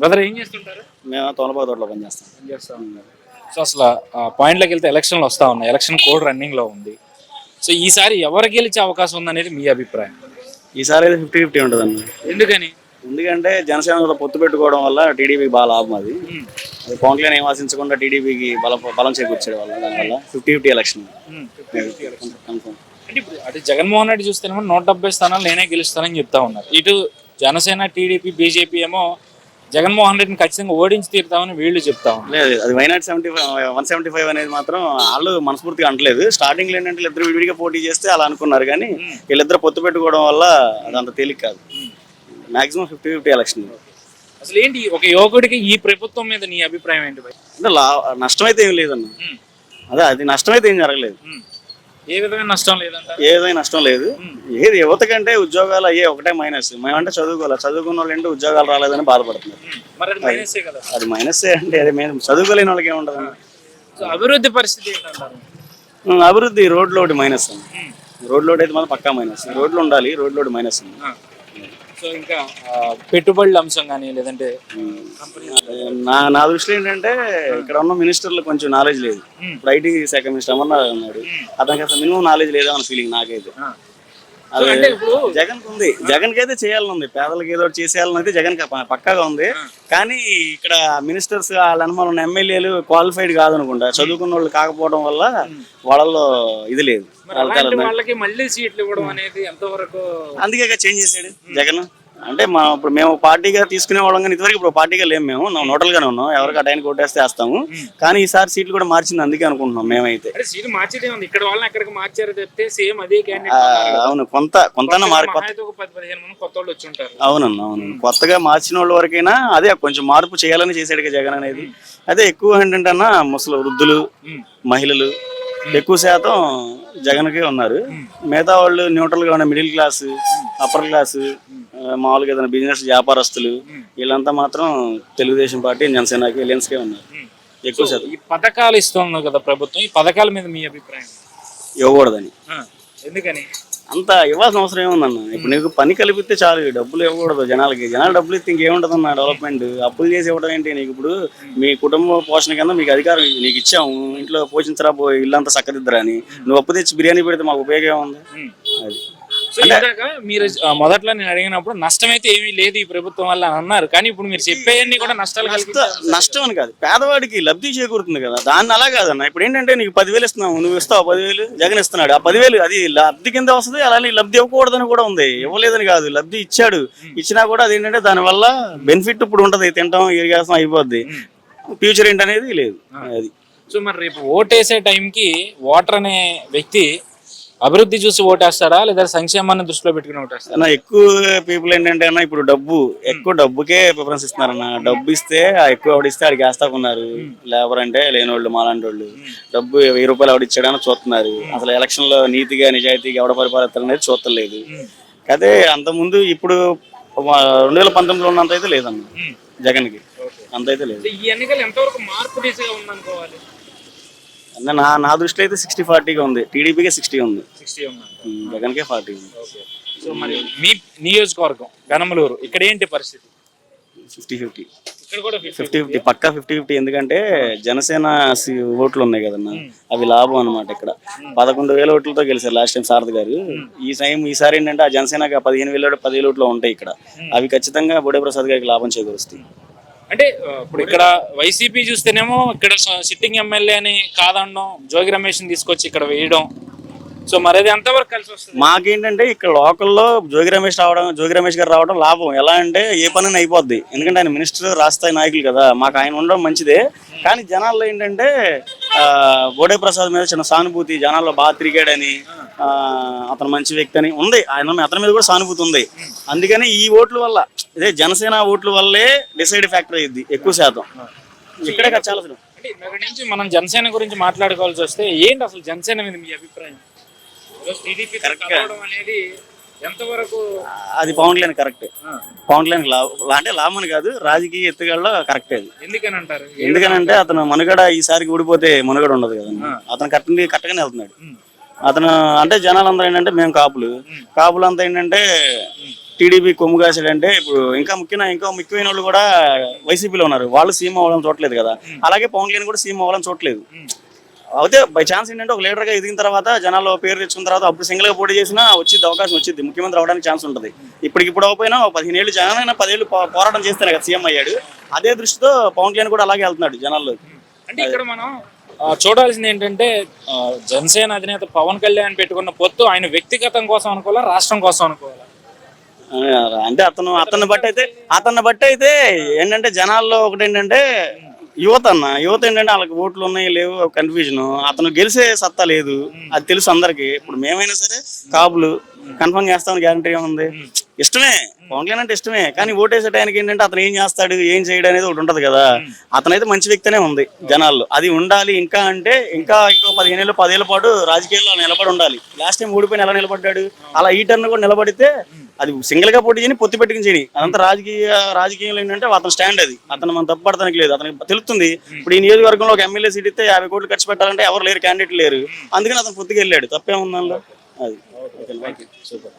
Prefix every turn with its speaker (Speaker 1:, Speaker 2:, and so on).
Speaker 1: Brother ఏం చేస్తుంటారు?
Speaker 2: మేము తోనపాక తోటలో పనిచేస్తాం.
Speaker 1: సో అసలు పాయింట్లోకి వెళ్తే ఎలక్షన్లు వస్తా ఉన్నాయి, ఎలక్షన్ కోడ్ రన్నింగ్ లో ఉంది. సో ఈసారి ఎవరు గెలిచే అవకాశం ఉందనేది మీ అభిప్రాయం?
Speaker 2: ఈసారి అయితే 50-50 ఉంటుందండి.
Speaker 1: ఎందుకని?
Speaker 2: ఎందుకంటే జనసేనలో పొత్తు పెట్టుకోవడం వల్ల టీడీపీకి బాగా లాభం. అది పవన్ కళ్యాణ్ ఏం ఆశించకుండా టీడీపీకి బలం చేకూర్చాడు వాళ్ళ దానివల్ల 50-50 ఎలక్షన్ కన్ఫర్మ్.
Speaker 1: అంటే ఇప్పుడు అటు జగన్మోహన్ రెడ్డి చూస్తేనేమో 170 స్థానాలు నేనే గెలుస్తానని చెప్తా ఉన్నారు. ఇటు జనసేన, టీడీపీ, బీజేపీ ఏమో జగన్మోహన్ రెడ్డిని ఖచ్చితంగా ఓడించి తీరుతామని వీళ్ళు చెప్తా ఉన్నారు.
Speaker 2: లేదు, అది వైనాట్ 175 అనేది మాత్రం వాళ్ళు మనస్ఫూర్తిగా అంటలేదు. స్టార్టింగ్ లో ఏంటంటే వీళ్ళిద్దరు విడివిడిగా పోటీ చేస్తే అలా అనుకున్నారు, కానీ వీళ్ళిద్దరు పొత్తు పెట్టుకోవడం వల్ల అదంత తేలిక కాదు. Maximum 50-50 election.
Speaker 1: అసలు ఏంటి ఒక యువకుడికి ఈ ప్రభుత్వం మీద నీ అభిప్రాయం ఏంటి?
Speaker 2: అంటే నష్టం అయితే ఏం లేదన్న. అది నష్టం అయితే ఏం జరగలేదు.
Speaker 1: ఏ విధమైన నష్టం లేదంట?
Speaker 2: ఏదైనా నష్టం లేదు. ఏది యువత కంటే ఉద్యోగాలు అయ్యే ఒకటే మైనస్. మేమంటే చదువుకున్న వాళ్ళు ఏంటో ఉద్యోగాలు రాలేదని బాధపడుతున్నారు. అది మైనస్సే అంటే. అది మేము చదువుకోలేని వాళ్ళకి ఏముండదు.
Speaker 1: అభివృద్ధి పరిస్థితి ఏంటంటారు?
Speaker 2: అభివృద్ధి రోడ్ లోడ్ మైనస్ అండి. రోడ్ లోడ్ అయితే మాత్రం పక్కా మైనస్. రోడ్లు ఉండాలి, రోడ్ లోడ్ మైనస్ అండి.
Speaker 1: సో ఇంకా పెట్టుబడుల అంశం కానీ లేదంటే
Speaker 2: నా దృష్టిలో ఏంటంటే ఇక్కడ ఉన్న మినిస్టర్లు కొంచెం నాలెడ్జ్ లేదు. ఇప్పుడు ఐటీ శాఖ మినిస్టర్ అమర్నాథ్ ఉన్నాడు, అతనికి అసలు మినిమం నాలెడ్జ్ లేదా అన్న ఫీలింగ్ నాకైతే. అదే జగన్ ఉంది, జగన్ కి అయితే చేయాలని ఉంది, పేదలకు ఏదో చేసేయాలని అయితే జగన్ పక్కాగా ఉంది. కానీ ఇక్కడ మినిస్టర్స్ వాళ్ళ అనుమానం ఉన్న ఎమ్మెల్యేలు క్వాలిఫైడ్ కాదనుకుంటా, చదువుకున్న వాళ్ళు కాకపోవడం వల్ల వాళ్ళలో ఇది లేదు. అందుకే చేంజ్ చేసాడు జగన్. అంటే ఇప్పుడు మేము పార్టీగా తీసుకునే వాళ్ళం, కానీ ఇదివరకు ఇప్పుడు పార్టీగా లేము. మేము నోటల్ గానే ఉన్నాం, ఎవరికి ఆ టైంకి కొట్టేస్తే వేస్తాము. కానీ ఈసారి సీట్లు కూడా మార్చింది, అందుకే అనుకుంటున్నాం మేమైతే. అవును, కొంత అవునన్నా, అవును. కొత్తగా మార్చిన వాళ్ళ వరకైనా అదే కొంచెం మార్పు చేయాలని చేసాడు జగన్ అనేది. అదే ఎక్కువ ఏంటంటే అన్న ముసలి వృద్ధులు, మహిళలు ఎక్కువ శాతం జగన్కే ఉన్నారు. మిగతా వాళ్ళు న్యూట్రల్ గా ఉన్న మిడిల్ క్లాస్, అప్పర్ క్లాస్, మామూలుగా ఏదైనా బిజినెస్ వ్యాపారస్తులు, వీళ్ళంతా మాత్రం తెలుగుదేశం పార్టీ, జనసేనకి, ఎలియన్స్కే ఉన్నారు ఎక్కువ శాతం.
Speaker 1: ఈ పథకాలు ఇస్తున్నారు కదా ప్రభుత్వం, ఈ పథకాల మీద మీ అభిప్రాయం?
Speaker 2: ఇవ్వకూడదని.
Speaker 1: ఎందుకని?
Speaker 2: అంత ఇవ్వాల్సిన అవసరం ఏముందన్న. ఇప్పుడు నీకు పని కలిపితే చాలు, డబ్బులు ఇవ్వకూడదు జనాలకి. జనాలు డబ్బులు ఇస్తే ఇంకేముంటదన్న డెవలప్మెంట్. అప్పులు చేసి ఇవ్వడం ఏంటి? నీకు ఇప్పుడు మీ కుటుంబ పోషణ కింద మీకు అధికారం నీకు ఇచ్చాము, ఇంట్లో పోషించరా, ఇల్లంతా చక్కదిద్దరా అని. నువ్వు అప్పు తెచ్చి బిర్యానీ పెడితే మాకు ఉపయోగం ఉంది? అది
Speaker 1: మీరు మొదట్లో నేను అడిగినప్పుడు నష్టమైతే ఏమీ లేదు ఈ ప్రభుత్వం వల్ల అన్నారు, కానీ ఇప్పుడు మీరు చెప్పేయన్ని కూడా
Speaker 2: నష్టం అని కాదు, పేదవాడికి లబ్ధి చేకూరుతుంది కదా. దాన్ని అలా కాదన్న. ఇప్పుడు ఏంటంటే నీకు 10,000 ఇస్తున్నావు, నువ్వు ఇస్తావు 10,000, జగన్ ఇస్తున్నాడు. ఆ 10,000 అది లబ్ధి కింద వస్తుంది. అలానే లబ్ధి ఇవ్వకూడదని కూడా ఉంది. ఇవ్వలేదని కాదు, లబ్ధి ఇచ్చాడు. ఇచ్చినా కూడా అదేంటంటే దానివల్ల బెనిఫిట్ ఇప్పుడు ఉంటది, తింటాం ఇరిగేస్తాం అయిపోద్ది. ఫ్యూచర్ ఏంటనేది లేదు. అది
Speaker 1: సో మరి రేపు ఓటేసే టైంకి ఓటర్ అనే వ్యక్తి అభివృద్ధి చూసి ఓటేస్తాడా, లేదా సంక్షేమాన్ని దృష్టిలో పెట్టుకుని ఓటేస్తాడా?
Speaker 2: ఎక్కువ పీపుల్ ఏంటంటే అన్న ఇప్పుడు ఎక్కువ డబ్బుకే ప్రిఫరెన్స్ ఇస్తున్నారన్న. డబ్బు ఇస్తే ఎక్కువ ఆవిడిస్తే ఆడికి వేస్తాకున్నారు. లేబర్ అంటే లేని వాళ్ళు, మాలాంటి వాళ్ళు డబ్బు 1000 రూపాయలు ఆవిడిచ్చాడని చూస్తున్నారు. అసలు ఎలక్షన్ లో నీతిగా నిజాయితీగా ఎవడ పరిపాలిస్తారు అనేది చూస్తలేదు. అదే అంతకుముందు ఇప్పుడు 2019లో ఉన్నంత అయితే లేదన్న జగన్ కి, అంత అయితే లేదు.
Speaker 1: ఈ ఎన్నికలు ఎంతవరకు మార్పు దిశగా ఉందనుకోవాలి?
Speaker 2: నా దృష్టిలో అయితే 60-40గా ఉంది. టీడీపీకే 60 ఉంది, జగన్కే 40 ఉంది.
Speaker 1: సో మరి మీ నియోజకవర్గం గనమలూరు, ఇక్కడ ఏంటి పరిస్థితి?
Speaker 2: 50-50 పక్కా 50-50. ఎందుకంటే జనసేన ఓట్లు ఉన్నాయి కదన్నా, అవి లాభం అనమాట. ఇక్కడ 11,000 ఓట్లతో గెలిచారు లాస్ట్ టైం సారథి గారు. ఈసారి ఏంటంటే ఆ జనసేనకి 15,000 ఓట్లు ఉంటాయి ఇక్కడ. అవి ఖచ్చితంగా బొడే ప్రసాద్ గారికి లాభం చేకూరుస్తాయి.
Speaker 1: అంటే ఇప్పుడు ఇక్కడ వైసీపీ చూస్తేనేమో ఇక్కడ సిట్టింగ్ ఎమ్మెల్యే అని కాదనడం, జోగి రమేష్ తీసుకొచ్చి ఇక్కడ వేయడం. సో మరి అది ఎంతవరకు కలిసి వస్తుంది?
Speaker 2: మాకేంటంటే ఇక్కడ లోకల్లో జోగి రమేష్ గారు రావడం లాభం. ఎలా అంటే ఏ పని అయిపోద్ది, ఎందుకంటే ఆయన మినిస్టర్, రాష్ట్రాయి నాయకులు కదా. మాకు ఆయన ఉండడం మంచిదే. కానీ జనాల్లో ఏంటంటే బోడే ప్రసాద్ మీద చిన్న సానుభూతి, జనాల్లో బాగా తిరిగాడని, అతను మంచి వ్యక్తి అని ఉంది. అతని మీద కూడా సానుభూతి ఉంది. అందుకని ఈ ఓట్ల వల్ల, ఇదే జనసేన ఓట్ల వల్లే డిసైడ్ ఫ్యాక్టర్ అయ్యింది ఎక్కువ శాతం. ఇక్కడే చాలా
Speaker 1: నుంచి మనం జనసేన గురించి మాట్లాడుకోవాల్సి వస్తే ఏంటి అసలు జనసేన మీద మీ అభిప్రాయం?
Speaker 2: అది పవన్ కళ్యాణ్ కరెక్ట్. పవన్ కళ్యాణ్ అంటే లాభం కాదు, రాజకీయ ఎత్తుగడలో కరెక్ట్ అది. ఎందుకనంటే అతను మనుగడ ఈసారికి ఊడిపోతే మనుగడ ఉండదు కదా. అతను కరెక్ట్గానే వెళ్తున్నాడు. అతను అంటే జనాలందరూ ఏంటంటే మేము కాపులు అంతా ఏంటంటే టీడీపీ కొమ్ము కాసాడంటే ఇప్పుడు ఇంకా ముఖ్యమైన వాళ్ళు కూడా వైసీపీలో ఉన్నారు. వాళ్ళు సీఎం అవ్వాలని చూడలేదు కదా. అలాగే పవన్ కళ్యాణ్ కూడా సీఎం అవ్వాలని చూడలేదు. అయితే బై ఛాన్స్ ఏంటంటే ఒక లీడర్గా ఎదిగిన తర్వాత జనాల్లో పేరు తెచ్చుకున్న తర్వాత అప్పుడు సింగిల్గా పోటీ చేసినా వచ్చింది, అవకాశం వచ్చింది, ముఖ్యమంత్రి అవడానికి ఛాన్స్ ఉంటుంది. ఇప్పుడు అవ్వకపోయినా 15 ఏళ్ళు జగన్ అయినా 10 ఏళ్ళు పోరాటం చేస్తేనే కదా సీఎం అయ్యాడు. అదే దృష్టితో పవన్ కళ్యాణ్ కూడా అలాగే వెళ్తున్నాడు జనాల్లో.
Speaker 1: అంటే ఇక్కడ మనం చూడాల్సింది ఏంటంటే జనసేన అధినేత పవన్ కళ్యాణ్ పెట్టుకున్న పొత్తు ఆయన వ్యక్తిగతం కోసం అనుకోవాలా, రాష్ట్రం కోసం అనుకోవాలా?
Speaker 2: అంటే అతన్ని బట్టి అయితే ఏంటంటే జనాల్లో ఒకటి ఏంటంటే యువత ఏంటంటే వాళ్ళకి ఓట్లు ఉన్నాయి లేవు కన్ఫ్యూజన్. అతను గెలిచే సత్తా లేదు, అది తెలుసు అందరికి. ఇప్పుడు మేమైనా సరే కాపులు కన్ఫర్మ్ చేస్తామని గ్యారంటీ ఏముంది? ఇష్టమే, పవన్ కళ్యాణ్ అంటే ఇష్టమే. కానీ ఓటేసే టైంకి ఏంటంటే అతను ఏం చేస్తాడు ఏం చేయడం అనేది ఒకటి ఉంటది కదా. అతనైతే మంచి వ్యక్తినే ఉంది జనాల్లో, అది ఉండాలి. ఇంకా అంటే ఇంకా 15 ఏళ్ళు 10 ఏళ్ల పాటు రాజకీయాల్లో నిలబడి ఉండాలి. లాస్ట్ టైం ఓడిపోయిన ఎలా నిలబడ్డాడు, అలా ఈ టర్న్ కూడా నిలబడితే అది సింగిల్ గా పోటీ చేయని పొత్తి పెట్టుకుని చేయని అదంతా రాజకీయంలో ఏంటంటే అతను స్టాండ్ అది. అతను మనం తప్పుపడతానికి లేదు, అతనికి తెలుస్తుంది. ఇప్పుడు ఈ నియోజకవర్గంలో ఒక ఎమ్మెల్యే సీట్ ఇస్తే 50 కోట్లు ఖర్చు పెట్టాలంటే ఎవరు లేరు, క్యాండిడేట్ లేరు. అందుకని అతను పొత్తుకి వెళ్ళాడు, తప్పేముంది అందులో. అది సూపర్.